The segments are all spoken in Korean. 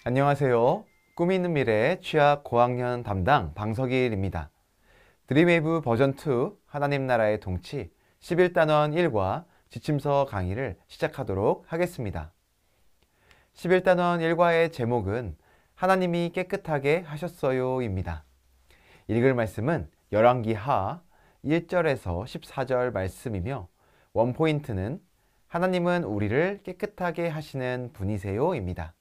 안녕하세요. 꿈이 있는 미래 취학 고학년 담당 방석일입니다. 드림웨이브 버전2 하나님 나라의 통치 11단원 1과 지침서 강의를 시작하도록 하겠습니다. 11단원 1과의 제목은 하나님이 깨끗하게 하셨어요입니다. 읽을 말씀은 열왕기하 1절에서 14절 말씀이며 원포인트는 하나님은 우리를 깨끗하게 하시는 분이세요입니다.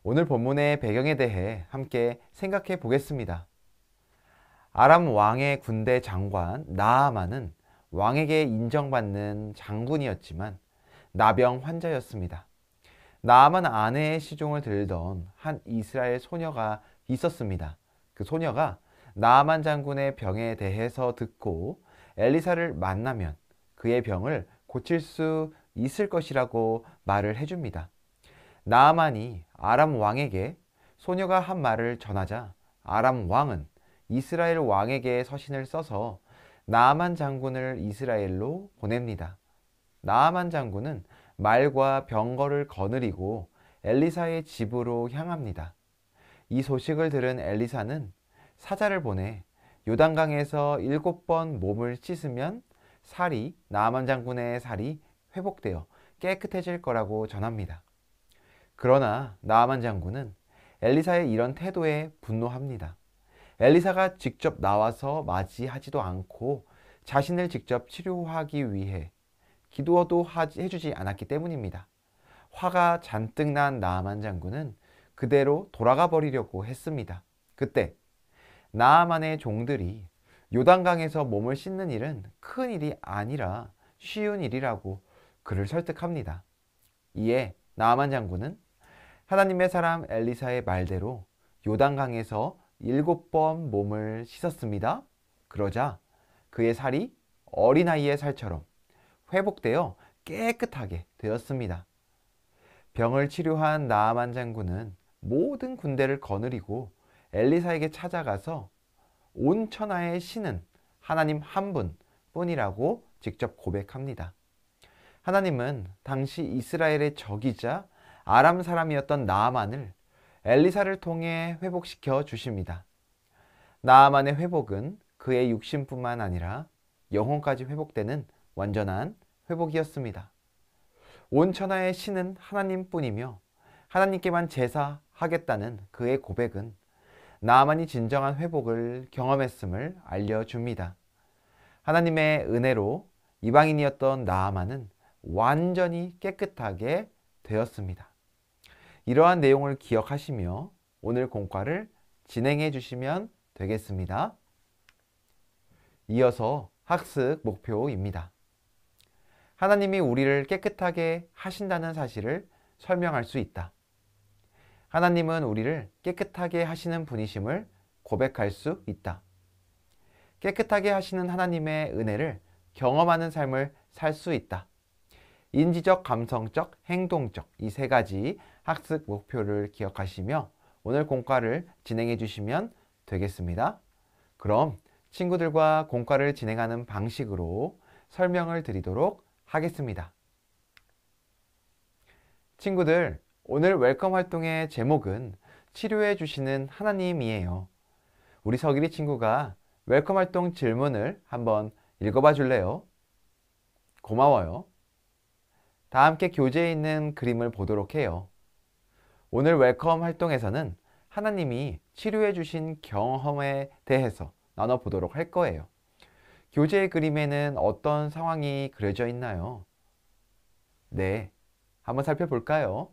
오늘 본문의 배경에 대해 함께 생각해 보겠습니다. 아람 왕의 군대 장관 나아만은 왕에게 인정받는 장군이었지만 나병 환자였습니다. 나아만 아내의 시종을 들던 한 이스라엘 소녀가 있었습니다. 그 소녀가 나아만 장군의 병에 대해서 듣고 엘리사를 만나면 그의 병을 고칠 수 있을 것이라고 말을 해줍니다. 나아만이 아람 왕에게 소녀가 한 말을 전하자 아람 왕은 이스라엘 왕에게 서신을 써서 나아만 장군을 이스라엘로 보냅니다. 나아만 장군은 말과 병거를 거느리고 엘리사의 집으로 향합니다. 이 소식을 들은 엘리사는 사자를 보내 요단강에서 7번 몸을 씻으면 나아만 장군의 살이 회복되어 깨끗해질 거라고 전합니다. 그러나 나아만 장군은 엘리사의 이런 태도에 분노합니다. 엘리사가 직접 나와서 맞이하지도 않고 자신을 직접 치료하기 위해 기도도 해주지 않았기 때문입니다. 화가 잔뜩 난 나아만 장군은 그대로 돌아가 버리려고 했습니다. 그때 나아만의 종들이 요단강에서 몸을 씻는 일은 큰 일이 아니라 쉬운 일이라고 그를 설득합니다. 이에 나아만 장군은 하나님의 사람 엘리사의 말대로 요단강에서 7번 몸을 씻었습니다. 그러자 그의 살이 어린아이의 살처럼 회복되어 깨끗하게 되었습니다. 병을 치료한 나아만 장군은 모든 군대를 거느리고 엘리사에게 찾아가서 온 천하의 신은 하나님 한 분뿐이라고 직접 고백합니다. 하나님은 당시 이스라엘의 적이자 아람 사람이었던 나아만을 엘리사를 통해 회복시켜 주십니다. 나아만의 회복은 그의 육신뿐만 아니라 영혼까지 회복되는 완전한 회복이었습니다. 온 천하의 신은 하나님뿐이며 하나님께만 제사하겠다는 그의 고백은 나아만이 진정한 회복을 경험했음을 알려줍니다. 하나님의 은혜로 이방인이었던 나아만은 완전히 깨끗하게 되었습니다. 이러한 내용을 기억하시며 오늘 공과를 진행해 주시면 되겠습니다. 이어서 학습 목표입니다. 하나님이 우리를 깨끗하게 하신다는 사실을 설명할 수 있다. 하나님은 우리를 깨끗하게 하시는 분이심을 고백할 수 있다. 깨끗하게 하시는 하나님의 은혜를 경험하는 삶을 살 수 있다. 인지적, 감성적, 행동적 이 세 가지 학습 목표를 기억하시며 오늘 공과를 진행해 주시면 되겠습니다. 그럼 친구들과 공과를 진행하는 방식으로 설명을 드리도록 하겠습니다. 친구들, 오늘 웰컴 활동의 제목은 치료해 주시는 하나님이에요. 우리 석일이 친구가 웰컴 활동 질문을 한번 읽어봐 줄래요? 고마워요. 다 함께 교재에 있는 그림을 보도록 해요. 오늘 웰컴 활동에서는 하나님이 치료해 주신 경험에 대해서 나눠보도록 할 거예요. 교재의 그림에는 어떤 상황이 그려져 있나요? 네, 한번 살펴볼까요?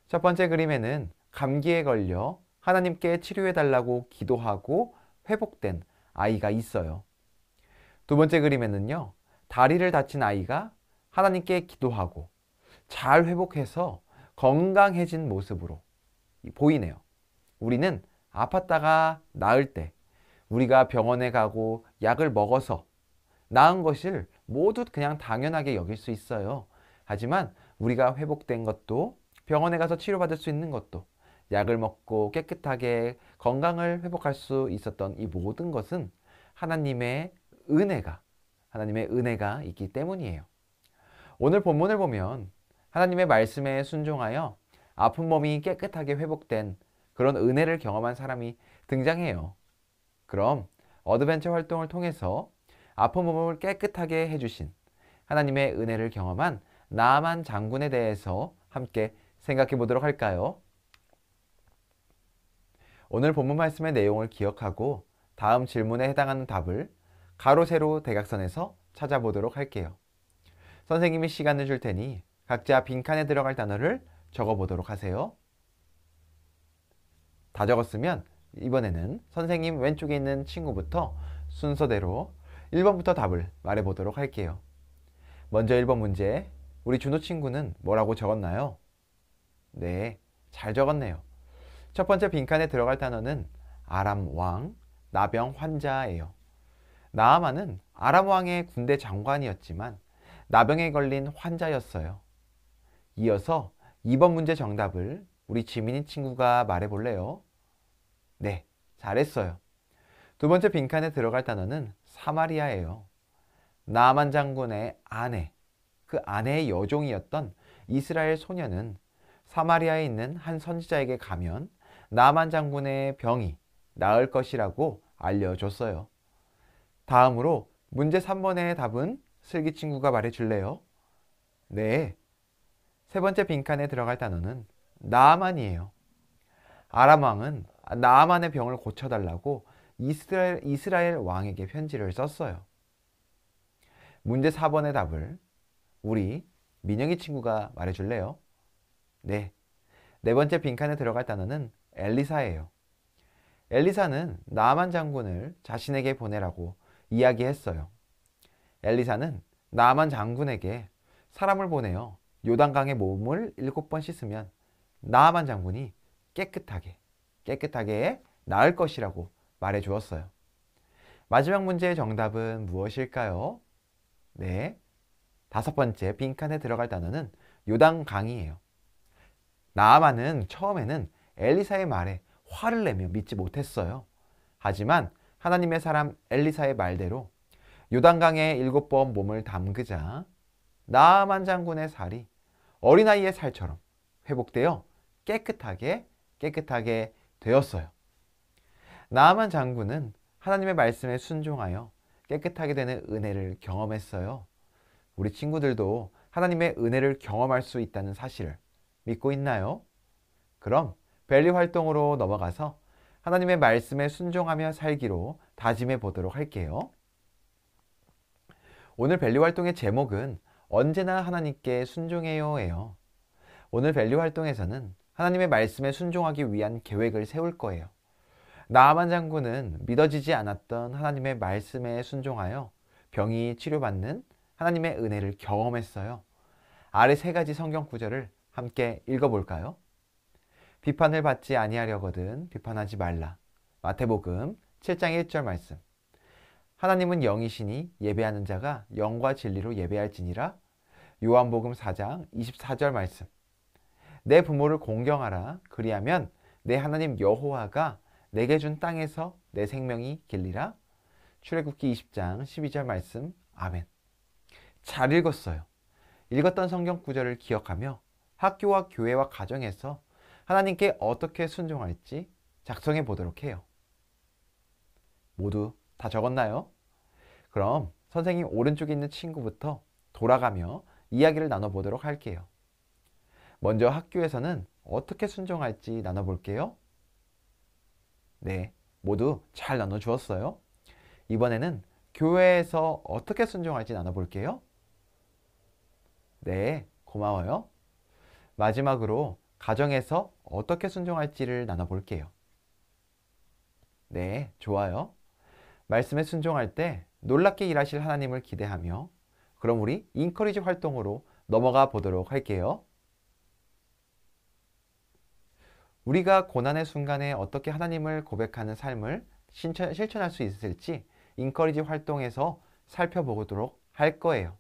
첫 번째 그림에는 감기에 걸려 하나님께 치료해 달라고 기도하고 회복된 아이가 있어요. 두 번째 그림에는요, 다리를 다친 아이가 하나님께 기도하고 잘 회복해서 건강해진 모습으로 보이네요. 우리는 아팠다가 나을 때 우리가 병원에 가고 약을 먹어서 나은 것을 모두 그냥 당연하게 여길 수 있어요. 하지만 우리가 회복된 것도 병원에 가서 치료받을 수 있는 것도 약을 먹고 깨끗하게 건강을 회복할 수 있었던 이 모든 것은 하나님의 은혜가 있기 때문이에요. 오늘 본문을 보면 하나님의 말씀에 순종하여 아픈 몸이 깨끗하게 회복된 그런 은혜를 경험한 사람이 등장해요. 그럼 어드벤처 활동을 통해서 아픈 몸을 깨끗하게 해주신 하나님의 은혜를 경험한 나아만 장군에 대해서 함께 생각해 보도록 할까요? 오늘 본문 말씀의 내용을 기억하고 다음 질문에 해당하는 답을 가로, 세로, 대각선에서 찾아보도록 할게요. 선생님이 시간을 줄 테니 각자 빈칸에 들어갈 단어를 적어보도록 하세요. 다 적었으면 이번에는 선생님 왼쪽에 있는 친구부터 순서대로 1번부터 답을 말해보도록 할게요. 먼저 1번 문제, 우리 준호 친구는 뭐라고 적었나요? 네, 잘 적었네요. 첫 번째 빈칸에 들어갈 단어는 아람 왕, 나병 환자예요. 나아만은 아람 왕의 군대 장관이었지만 나병에 걸린 환자였어요. 이어서 2번 문제 정답을 우리 지민이 친구가 말해볼래요? 네, 잘했어요. 두 번째 빈칸에 들어갈 단어는 사마리아예요. 나아만 장군의 아내, 그 아내의 여종이었던 이스라엘 소녀는 사마리아에 있는 한 선지자에게 가면 나아만 장군의 병이 나을 것이라고 알려줬어요. 다음으로 문제 3번의 답은 슬기 친구가 말해줄래요? 네. 세 번째 빈칸에 들어갈 단어는 나아만이에요. 아람 왕은 나아만의 병을 고쳐달라고 이스라엘 왕에게 편지를 썼어요. 문제 4번의 답을 우리 민영이 친구가 말해줄래요? 네. 네 번째 빈칸에 들어갈 단어는 엘리사예요. 엘리사는 나아만 장군을 자신에게 보내라고 이야기했어요. 엘리사는 나아만 장군에게 사람을 보내어 요단강에 몸을 7번 씻으면 나아만 장군이 깨끗하게 나을 것이라고 말해 주었어요. 마지막 문제의 정답은 무엇일까요? 네, 5번째 빈칸에 들어갈 단어는 요단강이에요. 나아만은 처음에는 엘리사의 말에 화를 내며 믿지 못했어요. 하지만 하나님의 사람 엘리사의 말대로 요단강에 7번 몸을 담그자 나아만 장군의 살이 어린아이의 살처럼 회복되어 깨끗하게 되었어요. 나아만 장군은 하나님의 말씀에 순종하여 깨끗하게 되는 은혜를 경험했어요. 우리 친구들도 하나님의 은혜를 경험할 수 있다는 사실을 믿고 있나요? 그럼 밸리 활동으로 넘어가서 하나님의 말씀에 순종하며 살기로 다짐해 보도록 할게요. 오늘 밸리 활동의 제목은 언제나 하나님께 순종해요예요. 오늘 밸리 활동에서는 하나님의 말씀에 순종하기 위한 계획을 세울 거예요. 나아만 장군은 믿어지지 않았던 하나님의 말씀에 순종하여 병이 치료받는 하나님의 은혜를 경험했어요. 아래 3가지 성경 구절을 함께 읽어볼까요? 비판을 받지 아니하려거든 비판하지 말라. 마태복음 7장 1절 말씀. 하나님은 영이시니 예배하는 자가 영과 진리로 예배할지니라. 요한복음 4장 24절 말씀. 내 부모를 공경하라. 그리하면 내 하나님 여호와가 내게 준 땅에서 내 생명이 길리라. 출애굽기 20장 12절 말씀. 아멘. 잘 읽었어요. 읽었던 성경 구절을 기억하며 학교와 교회와 가정에서 하나님께 어떻게 순종할지 작성해 보도록 해요. 모두 다 적었나요? 그럼 선생님 오른쪽에 있는 친구부터 돌아가며 이야기를 나눠보도록 할게요. 먼저 학교에서는 어떻게 순종할지 나눠볼게요. 네, 모두 잘 나눠주었어요. 이번에는 교회에서 어떻게 순종할지 나눠볼게요. 네, 고마워요. 마지막으로 가정에서 어떻게 순종할지를 나눠볼게요. 네, 좋아요. 말씀에 순종할 때 놀랍게 일하실 하나님을 기대하며 그럼 우리 인커리지 활동으로 넘어가 보도록 할게요. 우리가 고난의 순간에 어떻게 하나님을 고백하는 삶을 실천할 수 있을지 인커리지 활동에서 살펴보도록 할 거예요.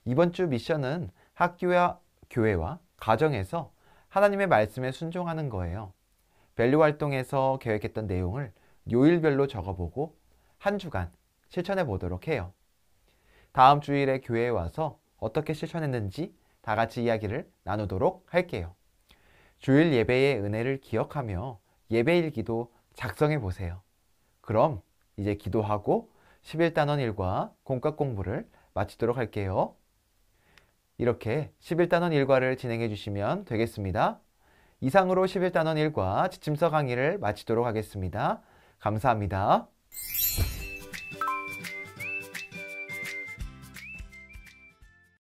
이번 주 미션은 학교와 교회와 가정에서 하나님의 말씀에 순종하는 거예요. 밸류 활동에서 계획했던 내용을 요일별로 적어보고 한 주간 실천해 보도록 해요. 다음 주일에 교회에 와서 어떻게 실천했는지 다 같이 이야기를 나누도록 할게요. 주일 예배의 은혜를 기억하며 예배일기도 작성해 보세요. 그럼 이제 기도하고 11단원 일과 공과 공부를 마치도록 할게요. 이렇게 11단원 일과를 진행해 주시면 되겠습니다. 이상으로 11단원 일과 지침서 강의를 마치도록 하겠습니다. 감사합니다.